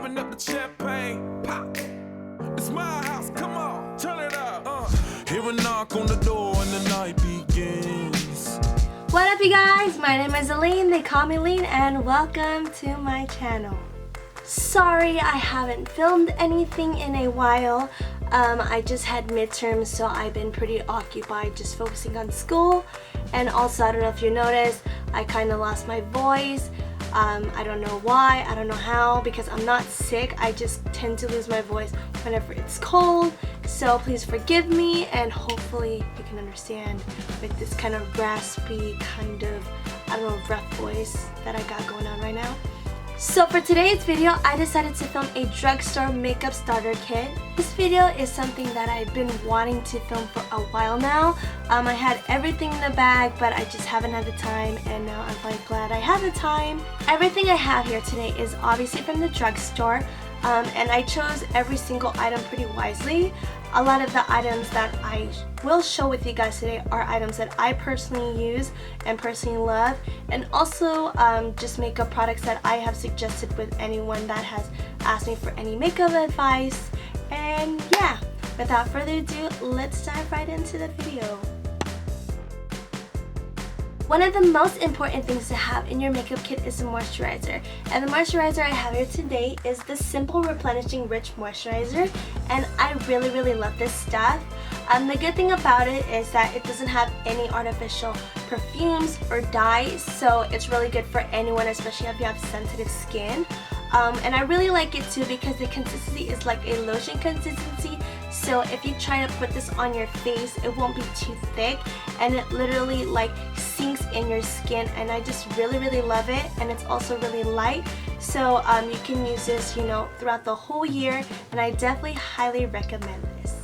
open up the champagne, pop. It's my house, come on, turn it up. Hear a knock on the door and the night begins. What up, you guys? My name is Allyn, they call me Lean, and welcome to my channel. Sorry I haven't filmed anything in a while. I just had midterms, so I've been pretty occupied just focusing on school. And also, I don't know if you noticed, I kind of lost my voice. I don't know why, I don't know how, because I'm not sick. I just tend to lose my voice whenever it's cold. So please forgive me, and hopefully you can understand with this kind of raspy, kind of, I don't know, rough voice that I got going on right now. So for today's video, I decided to film a drugstore makeup starter kit. This video is something that I've been wanting to film for a while now. I had everything in the bag, but I just haven't had the time, and now I'm like glad I have the time. Everything I have here today is obviously from the drugstore, and I chose every single item pretty wisely. A lot of the items that I will show with you guys today are items that I personally use and personally love, and also just makeup products that I have suggested with anyone that has asked me for any makeup advice. And yeah, without further ado, let's dive right into the video. One of the most important things to have in your makeup kit is a moisturizer, and the moisturizer I have here today is the Simple Replenishing Rich Moisturizer, and I really love this stuff. The good thing about it is that it doesn't have any artificial perfumes or dyes, so it's really good for anyone, especially if you have sensitive skin. And I really like it too because the consistency is like a lotion consistency, so if you try to put this on your face, it won't be too thick, and it literally like sinks in your skin, and I just really love it. And it's also really light, so you can use this, you know, throughout the whole year, and I definitely highly recommend this.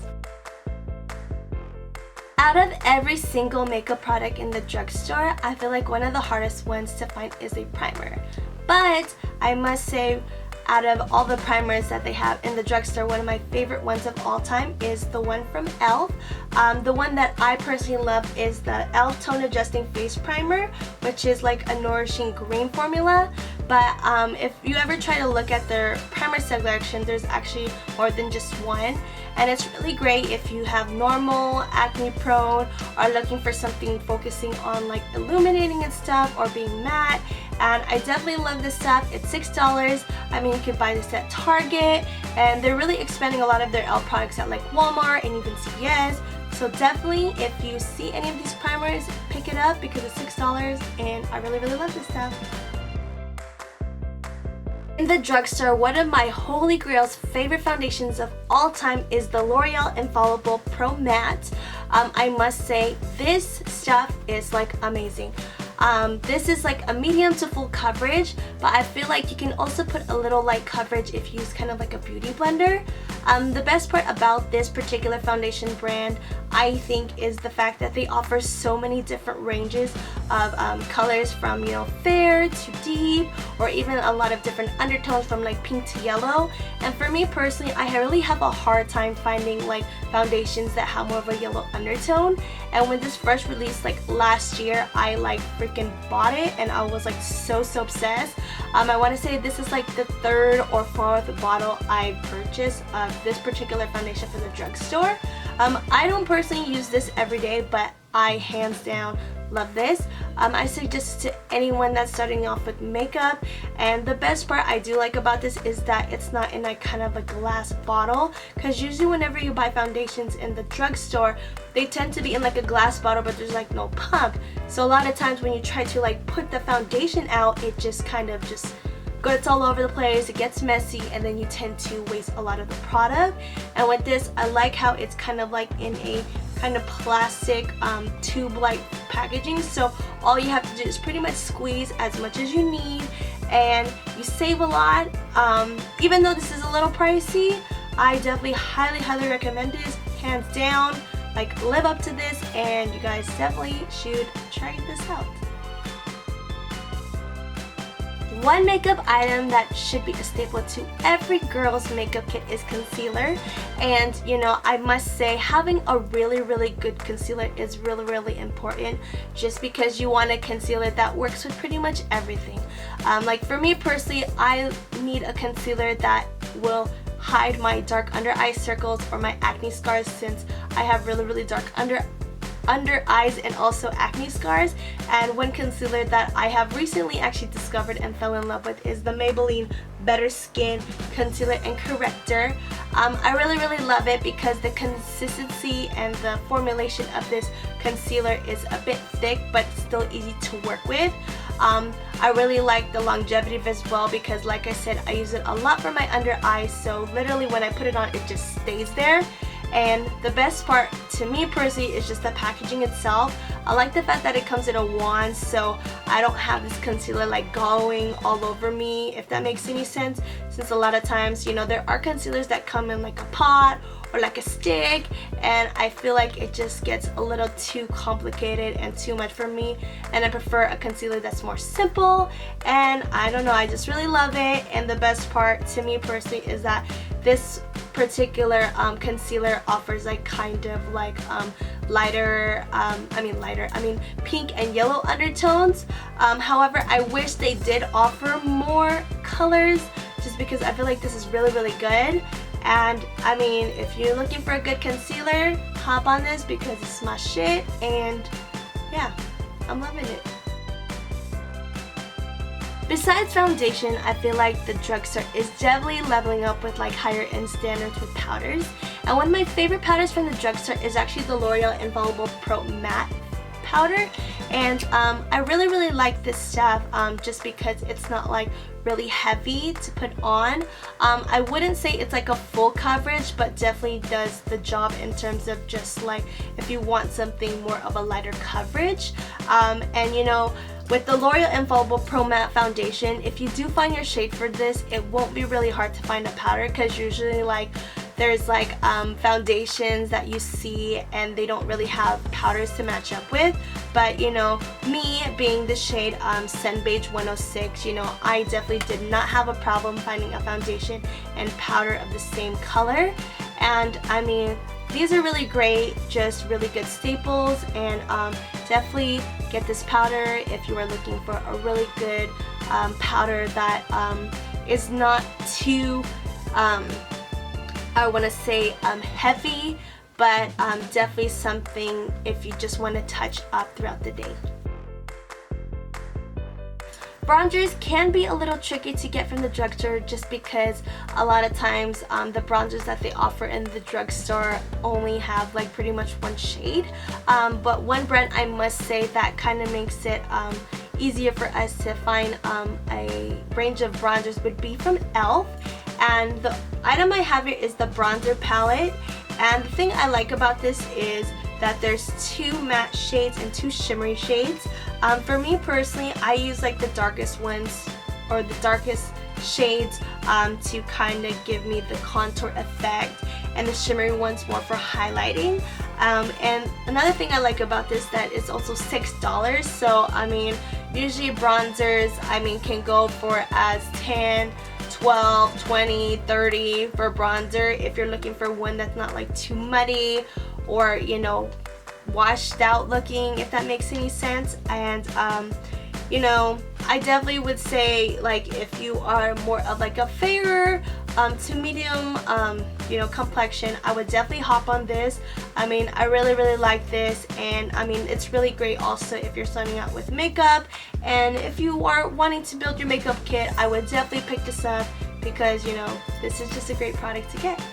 Out of every single makeup product in the drugstore, I feel like one of the hardest ones to find is a primer. But I must say, out of all the primers that they have in the drugstore, one of my favorite ones of all time is the one from e.l.f. The one that I personally love is the e.l.f. Tone Adjusting Face Primer, which is like a nourishing green formula. But if you ever try to look at their primer selection, there's actually more than just one. And it's really great if you have normal, acne prone, or looking for something focusing on like illuminating and stuff, or being matte. And I definitely love this stuff. It's $6. I mean, you can buy this at Target, and they're really expanding a lot of their e.l.f. products at like Walmart and even CVS. So definitely, if you see any of these primers, pick it up because it's $6, and I really love this stuff. In the drugstore, one of my holy grails favorite foundations of all time is the L'Oreal Infallible Pro Matte. I must say, this stuff is like amazing. This is like a medium to full coverage, but I feel like you can also put a little light coverage if you use kind of like a beauty blender. The best part about this particular foundation brand, I think, is the fact that they offer so many different ranges of colors, from, you know, fair to deep, or even a lot of different undertones from like pink to yellow. And for me personally, I really have a hard time finding like foundations that have more of a yellow undertone. And when this first released like last year, I like freaking bought it, and I was like so obsessed. I want to say this is like the third or fourth bottle I purchased of this particular foundation from the drugstore. I don't personally use this every day, but I hands down love this. I suggest it to anyone that's starting off with makeup. And the best part I do like about this is that it's not in a kind of a glass bottle, because usually whenever you buy foundations in the drugstore, they tend to be in like a glass bottle, but there's like no pump. So a lot of times when you try to like put the foundation out, it just kind of just gets all over the place, it gets messy, and then you tend to waste a lot of the product. And with this, I like how it's kind of like in a kind of plastic tube-like packaging, so all you have to do is pretty much squeeze as much as you need, and you save a lot. Even though this is a little pricey, I definitely highly recommend this, hands down. Like, live up to this, and you guys definitely should try this out. One makeup item that should be a staple to every girl's makeup kit is concealer. And you know, I must say having a really good concealer is really important, just because you want a concealer that works with pretty much everything. Like for me personally, I need a concealer that will hide my dark under eye circles or my acne scars, since I have really dark under eyes and also acne scars. And one concealer that I have recently actually discovered and fell in love with is the Maybelline Better Skin Concealer and Corrector. I really love it because the consistency and the formulation of this concealer is a bit thick but still easy to work with. I really like the longevity as well because, like I said, I use it a lot for my under eyes, so literally when I put it on, it just stays there. And the best part to me personally is just the packaging itself. I like the fact that it comes in a wand, so I don't have this concealer like going all over me, if that makes any sense, since a lot of times, you know, there are concealers that come in like a pot or like a stick, and I feel like it just gets a little too complicated and too much for me, and I prefer a concealer that's more simple. And I don't know, I just really love it. And the best part to me personally is that this particular concealer offers like kind of like pink and yellow undertones. However, I wish they did offer more colors, just because I feel like this is really good. And I mean, if you're looking for a good concealer, hop on this because it's my shit, and yeah, I'm loving it. Besides foundation, I feel like the Drugstore is definitely leveling up with like higher end standards with powders. And one of my favorite powders from the Drugstore is actually the L'Oreal Infallible Pro Matte powder. And I really like this stuff just because it's not like really heavy to put on. I wouldn't say it's like a full coverage, but definitely does the job in terms of just like if you want something more of a lighter coverage. And you know, with the L'Oreal Infallible Pro Matte Foundation, if you do find your shade for this, it won't be really hard to find a powder, because usually like there's like foundations that you see and they don't really have powders to match up with. But you know, me being the shade Sun Beige 106, you know, I definitely did not have a problem finding a foundation and powder of the same color. And I mean, these are really great, just really good staples. And definitely get this powder if you are looking for a really good powder that is not too I want to say heavy, but definitely something if you just want to touch up throughout the day. Bronzers can be a little tricky to get from the drugstore, just because a lot of times the bronzers that they offer in the drugstore only have like pretty much one shade. But one brand I must say that kind of makes it easier for us to find a range of bronzers would be from e.l.f. And the item I have here is the bronzer palette. And the thing I like about this is that there's two matte shades and two shimmery shades. For me personally, I use like the darkest ones or the darkest shades to kind of give me the contour effect, and the shimmery ones more for highlighting. And another thing I like about this that it's also $6. So I mean, usually bronzers can go for as 10, 12, 20, 30 for bronzer if you're looking for one that's not like too muddy or, you know, washed out looking, if that makes any sense. And you know, I definitely would say, like, if you are more of like a fairer to medium you know, complexion, I would definitely hop on this. I mean, I really like this, and I mean, it's really great also if you're starting out with makeup. And if you are wanting to build your makeup kit, I would definitely pick this up because, you know, this is just a great product to get.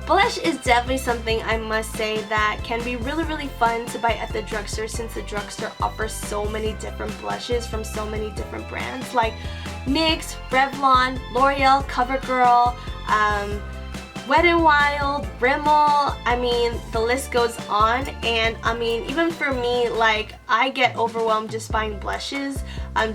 Blush is definitely something I must say that can be really fun to buy at the drugstore, since the drugstore offers so many different blushes from so many different brands like NYX, Revlon, L'Oreal, CoverGirl, Wet n Wild, Rimmel. I mean, the list goes on. And I mean, even for me, like, I get overwhelmed just buying blushes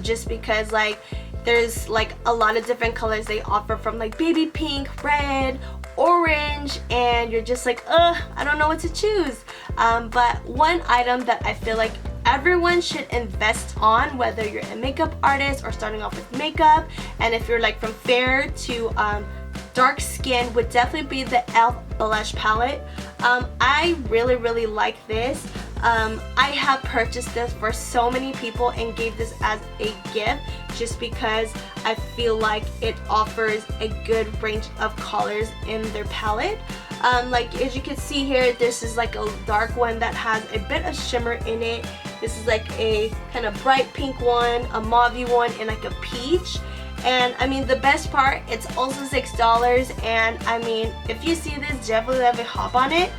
just because, like, there's like a lot of different colors they offer, from like baby pink, red, orange, and you're just like, I don't know what to choose. But one item that I feel like everyone should invest on, whether you're a makeup artist or starting off with makeup. And if you're like from fair to dark skin, would definitely be the e.l.f. blush palette. I really like this. I have purchased this for so many people and gave this as a gift just because I feel like it offers a good range of colors in their palette. Like as you can see here, this is like a dark one that has a bit of shimmer in it. This is like a kind of bright pink one, a mauve one, and like a peach. And I mean, the best part, it's also $6, and I mean, if you see this, definitely hop on it.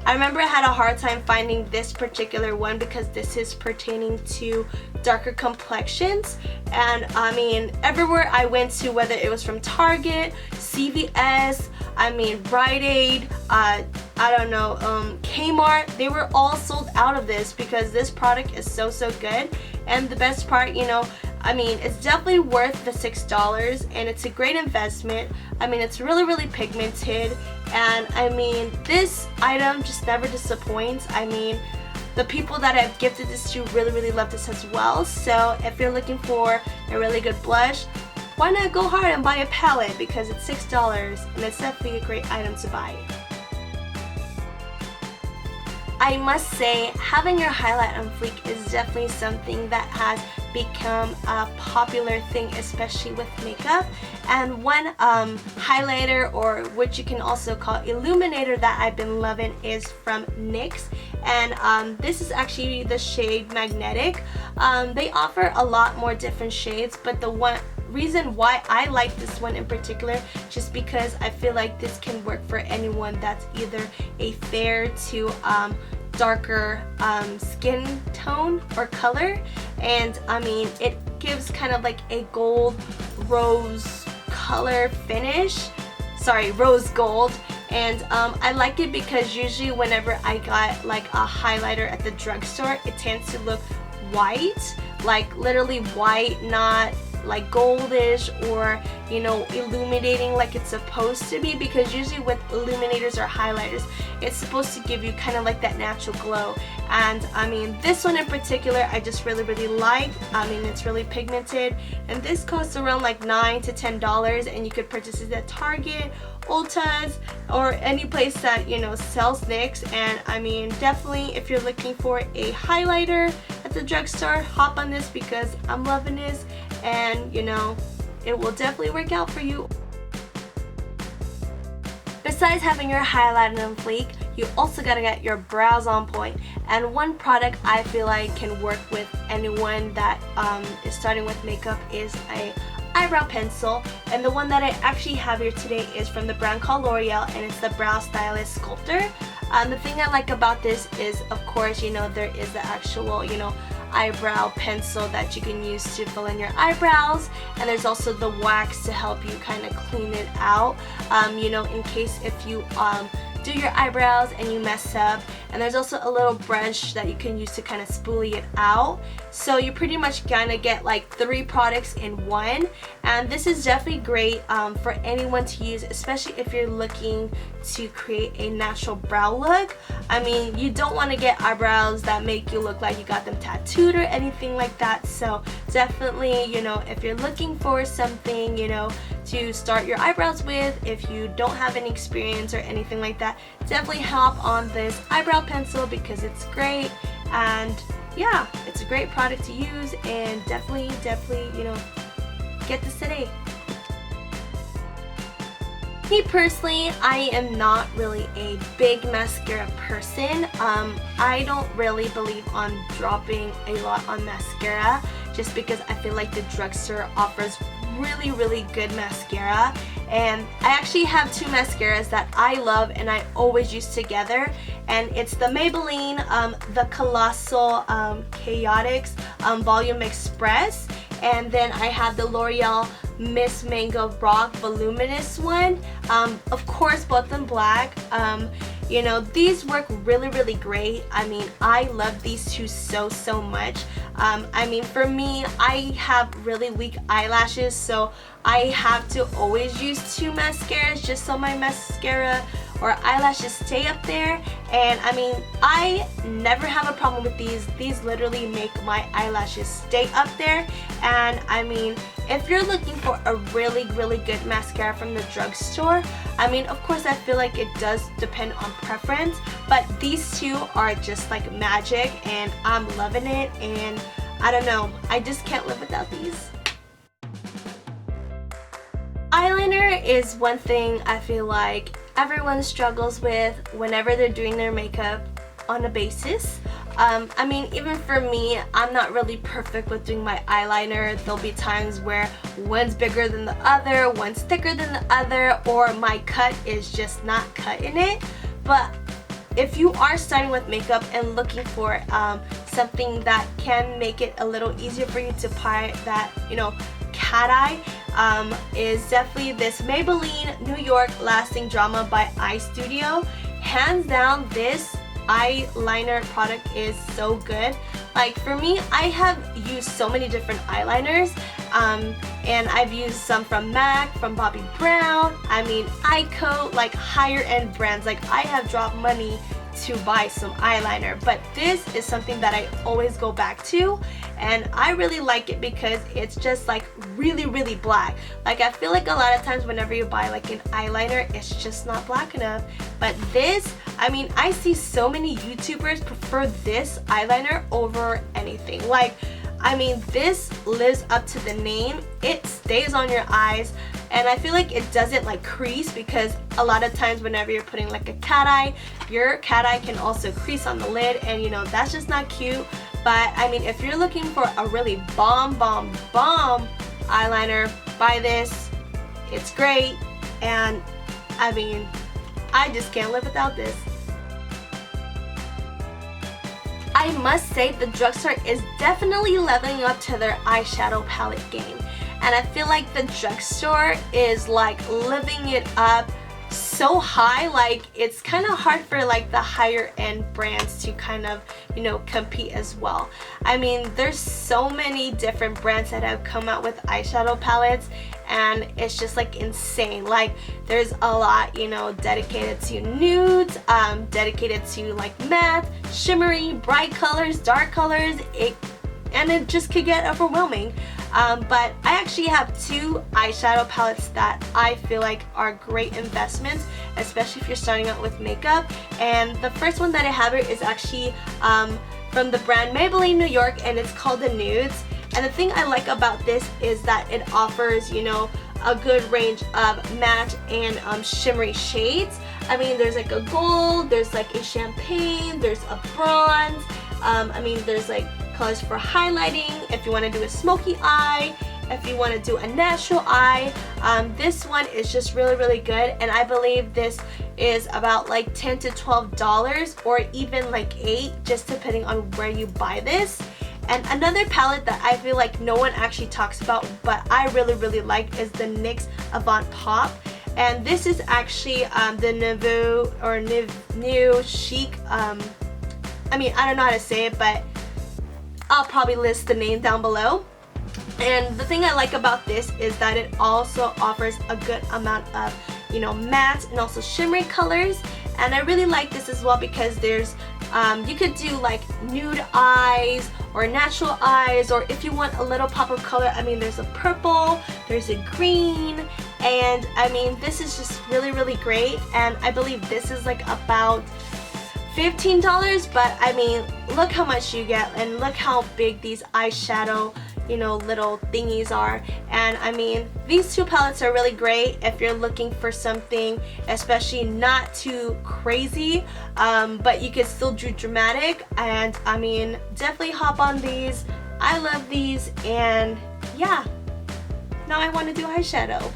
I remember I had a hard time finding this particular one because this is pertaining to darker complexions, and I mean, everywhere I went to, whether it was from Target, CVS, I mean Rite Aid, I don't know, Kmart, they were all sold out of this because this product is so good. And the best part, you know, I mean, it's definitely worth the $6, and it's a great investment. I mean, it's really pigmented, and I mean, this item just never disappoints. I mean, the people that I've gifted this to really love this as well. So if you're looking for a really good blush, why not go hard and buy a palette, because it's $6 and it's definitely a great item to buy. I must say, having your highlight on fleek is definitely something that has become a popular thing, especially with makeup. And one highlighter, or what you can also call illuminator, that I've been loving is from NYX, and this is actually the shade Magnetic. They offer a lot more different shades, but the one reason why I like this one in particular, just because I feel like this can work for anyone that's either a fair to darker skin tone or color. And I mean, it gives kind of like a gold rose color finish, sorry, rose gold. And I like it because usually whenever I got like a highlighter at the drugstore, it tends to look white, like literally white, not like goldish or, you know, illuminating like it's supposed to be, because usually with illuminators or highlighters, it's supposed to give you kind of like that natural glow. And I mean, this one in particular, I just really like. I mean, it's really pigmented, and this costs around like $9 to $10, and you could purchase it at Target, Ulta's, or any place that, you know, sells NYX. And I mean, definitely if you're looking for a highlighter at the drugstore, hop on this because I'm loving this, and you know, it will definitely work out for you. Besides having your highlighter on fleek, you also gotta get your brows on point. And one product I feel like can work with anyone that is starting with makeup is a eyebrow pencil. And the one that I actually have here today is from the brand called L'Oreal, and it's the Brow Stylist Sculptor. The thing I like about this is, of course, you know, there is the actual, you know, eyebrow pencil that you can use to fill in your eyebrows, and there's also the wax to help you kind of clean it out, you know, in case if you do your eyebrows and you mess up. And there's also a little brush that you can use to kind of spoolie it out. So you pretty much gonna get like 3 products in one, and this is definitely great for anyone to use, especially if you're looking to create a natural brow look. I mean, you don't want to get eyebrows that make you look like you got them tattooed or anything like that. So definitely, you know, if you're looking for something, you know, to start your eyebrows with, if you don't have any experience or anything like that, definitely hop on this eyebrow pencil because it's great. And yeah, it's a great product to use, and definitely, you know, get this today. Me personally, I am not really a big mascara person. I don't really believe on dropping a lot on mascara, just because I feel like the drugstore offers really good mascara. And I actually have 2 mascaras that I love and I always use together, and it's the Maybelline, the Colossal Chaotix Volume Express, and then I have the L'Oreal Miss Manga Rock Voluminous one. Of course, both in black. You know, these work really great. I mean, I love these 2 so much. I mean, for me, I have really weak eyelashes, so I have to always use 2 mascaras just so my mascara or eyelashes stay up there. And I mean, I never have a problem with these. These literally make my eyelashes stay up there. And I mean, if you're looking for a really good mascara from the drugstore, I mean, of course I feel like it does depend on preference, but these two are just like magic and I'm loving it, and I don't know, I just can't live without these. Eyeliner is one thing I feel like everyone struggles with whenever they're doing their makeup on a basis. I mean, even for me, I'm not really perfect with doing my eyeliner. There'll be times where one's bigger than the other, one's thicker than the other, or my cut is just not cutting it. But if you are starting with makeup and looking for something that can make it a little easier for you to apply that, you know, cat eye, is definitely this Maybelline New York Lasting Drama by Eye Studio. Hands down, this eyeliner product is so good. Like for me, I have used so many different eyeliners, and I've used some from MAC, from Bobbi Brown, I mean Ico, like higher end brands. Like I have dropped money to buy some eyeliner, but this is something that I always go back to, and I really like it because it's just like really black. Like I feel like a lot of times whenever you buy like an eyeliner, it's just not black enough, but this, I mean, I see so many YouTubers prefer this eyeliner over anything. Like, I mean, this lives up to the name. It stays on your eyes, and I feel like it doesn't like crease, because a lot of times whenever you're putting like a cat eye, your cat eye can also crease on the lid, and you know, that's just not cute. But I mean, if you're looking for a really bomb eyeliner, buy this. It's great, and I mean, I just can't live without this. I must say the drugstore is definitely leveling up to their eyeshadow palette game, and I feel like the drugstore is like living it up so high. Like it's kind of hard for like the higher end brands to kind of, you know, compete as well. I mean, there's so many different brands that have come out with eyeshadow palettes, and it's just like insane. Like there's a lot, you know, dedicated to nudes, dedicated to like matte, shimmery, bright colors, dark colors, and it just could get overwhelming. But I actually have two eyeshadow palettes that I feel like are great investments, especially if you're starting out with makeup. And the first one that I have here is actually from the brand Maybelline New York, and it's called the Nudes. And the thing I like about this is that it offers, you know, a good range of matte and shimmery shades. I mean, there's like a gold, there's like a champagne, there's a bronze. I mean, there's like colors for highlighting, if you want to do a smoky eye, if you want to do a natural eye. This one is just really good, and I believe this is about like $10 to $12, or even like $8, just depending on where you buy this. And another palette that I feel like no one actually talks about, but I really like, is the NYX Avant Pop. And this is actually the Nouveau or New Chic. I mean, I don't know how to say it, but I'll probably list the name down below. And the thing I like about this is that it also offers a good amount of, you know, matte and also shimmery colors. And I really like this as well because there's you could do like nude eyes or natural eyes, or if you want a little pop of color, I mean, there's a purple, there's a green, and I mean, this is just really great. And I believe this is like about $15, but I mean, look how much you get, and look how big these eyeshadow, you know, little thingies are. And I mean, these two palettes are really great if you're looking for something especially not too crazy, but you can still do dramatic. And I mean, definitely hop on these. I love these, and yeah, now I want to do eyeshadow.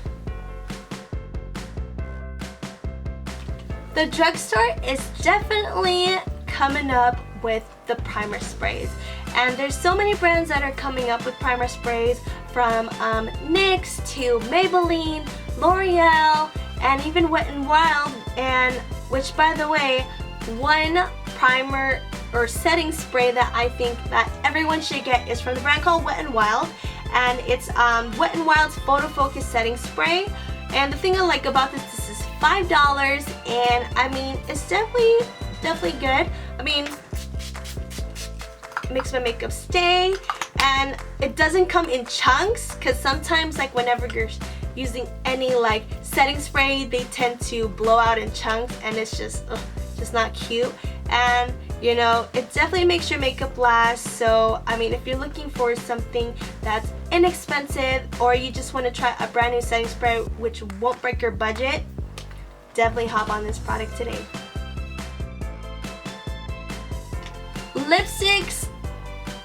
The drugstore is definitely coming up with the primer sprays, and there's so many brands that are coming up with primer sprays, from NYX to Maybelline, L'Oreal, and even Wet n Wild. And which, by the way, one primer or setting spray that I think that everyone should get is from the brand called Wet n Wild, and it's Wet n Wild's Photo Focus Setting Spray. And the thing I like about this is $5, and I mean, it's definitely good. I mean, it makes my makeup stay, and it doesn't come in chunks, because sometimes like whenever you're using any like setting spray, they tend to blow out in chunks, and it's just not cute. And you know, it definitely makes your makeup last. So I mean, if you're looking for something that's inexpensive, or you just want to try a brand new setting spray which won't break your budget, definitely hop on this product today. Lipsticks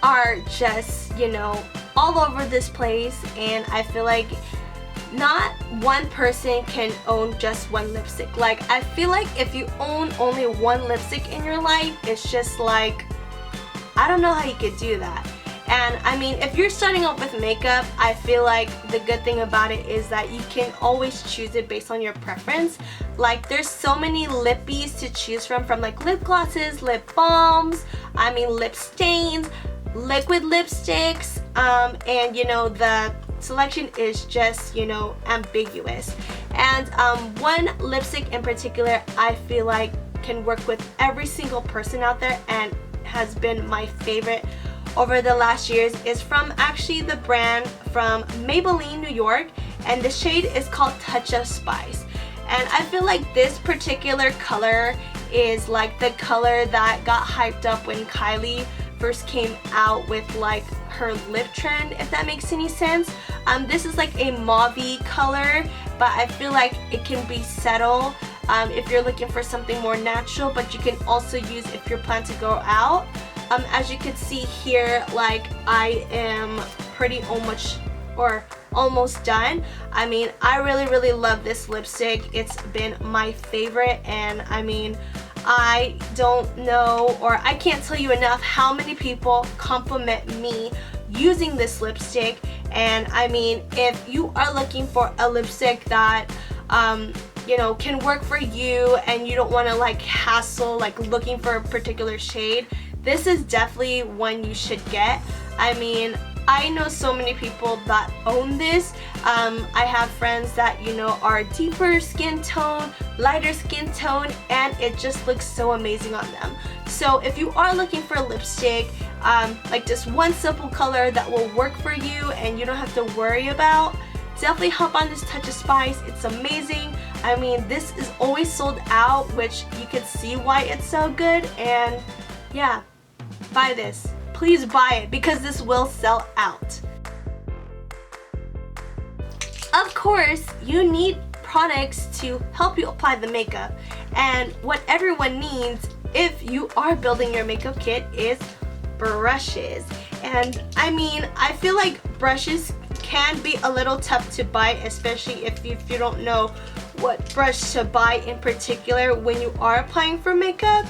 are just, you know, all over this place, and I feel like not one person can own just one lipstick. Like, I feel like if you own only one lipstick in your life, it's just like, I don't know how you could do that. And I mean, if you're starting out with makeup, I feel like the good thing about it is that you can always choose it based on your preference. Like, there's so many lippies to choose from like lip glosses, lip balms, I mean lip stains, liquid lipsticks, and you know, the selection is just, you know, ambiguous. And one lipstick in particular I feel like can work with every single person out there, and has been my favorite over the last years, is from actually the brand from Maybelline, New York, and the shade is called Touch of Spice. And I feel like this particular color is like the color that got hyped up when Kylie first came out with like her lip trend, if that makes any sense. This is like a mauve color, but I feel like it can be subtle if you're looking for something more natural, but you can also use if you're planning to go out. As you can see here, like, I am pretty almost done. I mean, I really love this lipstick. It's been my favorite, and I mean, I don't know, or I can't tell you enough how many people compliment me using this lipstick. And I mean, if you are looking for a lipstick that you know, can work for you, and you don't want to like hassle like looking for a particular shade, this is definitely one you should get. I mean, I know so many people that own this. I have friends that, you know, are deeper skin tone, lighter skin tone, and it just looks so amazing on them. So if you are looking for a lipstick, like just one simple color that will work for you and you don't have to worry about, definitely hop on this Touch of Spice. It's amazing. I mean, this is always sold out, which you can see why it's so good. And yeah, buy this. Please buy it, because this will sell out. Of course, you need products to help you apply the makeup. And what everyone needs if you are building your makeup kit is brushes. And I mean, I feel like brushes can be a little tough to buy, especially if you don't know what brush to buy in particular when you are applying for makeup.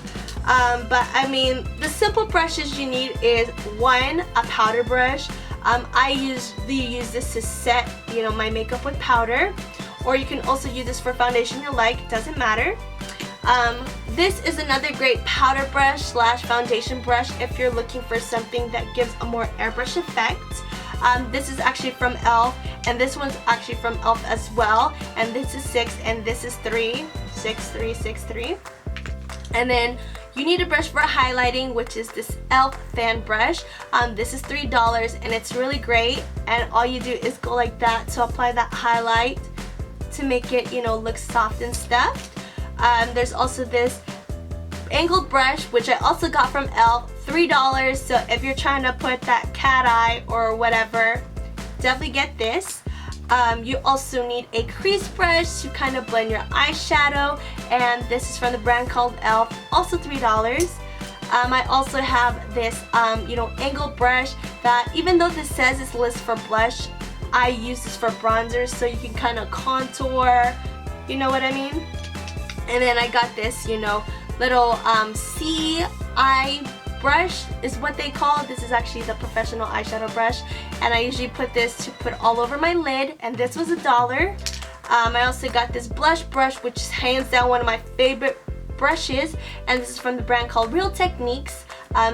But I mean, the simple brushes you need is one, a powder brush. I usually use this to set, you know, my makeup with powder, or you can also use this for foundation you like, it doesn't matter. This is another great powder brush slash foundation brush if you're looking for something that gives a more airbrush effect. This is actually from e.l.f, and this one's actually from e.l.f as well, and this is 6 and this is 3, 6, 3, 6, 3. And then you need a brush for highlighting, which is this e.l.f fan brush. This is $3 and it's really great, and all you do is go like that to apply that highlight to make it, you know, look soft and stuff. There's also this angled brush, which I also got from e.l.f, $3. So if you're trying to put that cat eye or whatever, definitely get this. You also need a crease brush to kind of blend your eyeshadow, and this is from the brand called e.l.f, also $3. I also have this, you know, angled brush that, even though this says it's listed for blush, I use this for bronzers, so you can kind of contour, you know what I mean? And then I got this, you know, little eye brush is what they call it. This is actually the professional eyeshadow brush, and I usually put this to put all over my lid, and this was $1. I also got this blush brush, which is hands down one of my favorite brushes, and this is from the brand called Real Techniques.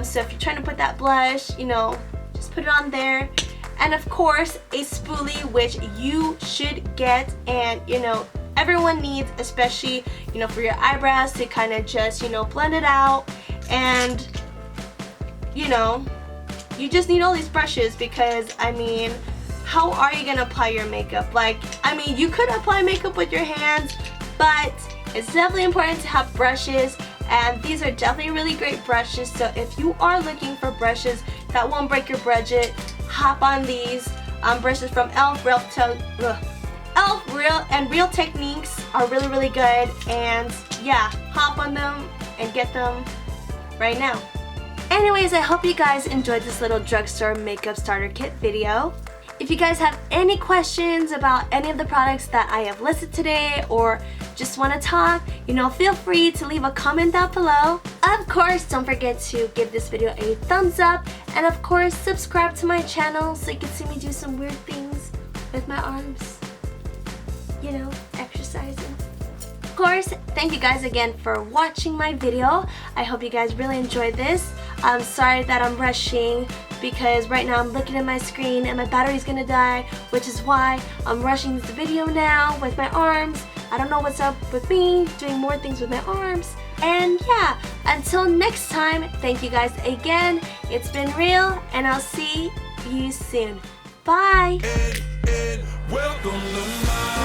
So if you're trying to put that blush, you know, just put it on there. And of course, a spoolie, which you should get, and you know, everyone needs, especially, you know, for your eyebrows to kind of just, you know, blend it out. And, you know, you just need all these brushes because, I mean, how are you gonna apply your makeup? Like, I mean, you could apply makeup with your hands, but it's definitely important to have brushes, and these are definitely really great brushes. So if you are looking for brushes that won't break your budget, hop on these brushes from e.l.f. e.l.f. Real Techniques are really, really good, and yeah, hop on them and get them right now. Anyways, I hope you guys enjoyed this little drugstore makeup starter kit video. If you guys have any questions about any of the products that I have listed today, or just want to talk, you know, feel free to leave a comment down below. Of course, don't forget to give this video a thumbs up, and of course, subscribe to my channel so you can see me do some weird things with my arms. You know, exercising. Of course, thank you guys again for watching my video. I hope you guys really enjoyed this. I'm sorry that I'm rushing because right now I'm looking at my screen and my battery's gonna die, which is why I'm rushing this video now with my arms. I don't know what's up with me doing more things with my arms. And yeah, until next time, thank you guys again. It's been real, and I'll see you soon. Bye. Welcome to my